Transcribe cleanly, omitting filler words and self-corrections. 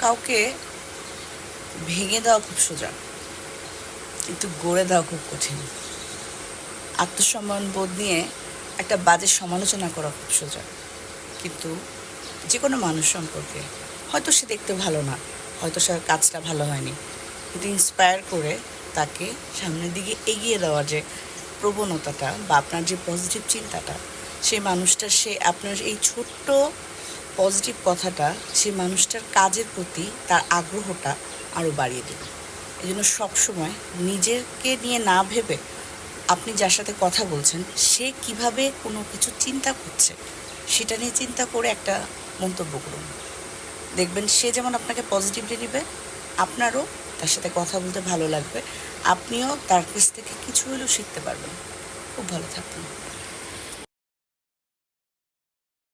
কাউকে ভেঙে দেওয়া খুব সোজা, কিন্তু গড়ে দেওয়া খুব কঠিন। আত্মসম্মান বোধ নিয়ে একটা বাজে সমালোচনা করা খুব সোজা, কিন্তু যে কোনো মানুষ সম্পর্কে হয়তো সে দেখতে ভালো না, হয়তো সে কাজটা ভালো হয়নি, কিন্তু ইন্সপায়ার করে তাকে সামনের দিকে এগিয়ে দেওয়ার যে প্রবণতাটা বা আপনার যে পজিটিভ চিন্তাটা, সেই মানুষটা সে আপনার এই ছোট্ট পজিটিভ কথাটা সেই মানুষটার কাজের প্রতি তার আগ্রহটা আরও বাড়িয়ে দেবে। এই জন্য সবসময় নিজেকে নিয়ে না ভেবে আপনি যার সাথে কথা বলছেন সে কিভাবে কোনো কিছু চিন্তা করছে সেটা নিয়ে চিন্তা করে একটা মন্তব্য করুন। দেখবেন সে যেমন আপনাকে পজিটিভলি নেবে, আপনারও তার সাথে কথা বলতে ভালো লাগবে, আপনিও তার কাছ থেকে কিছু হলেও শিখতে পারবেন। খুব ভালো থাকবেন।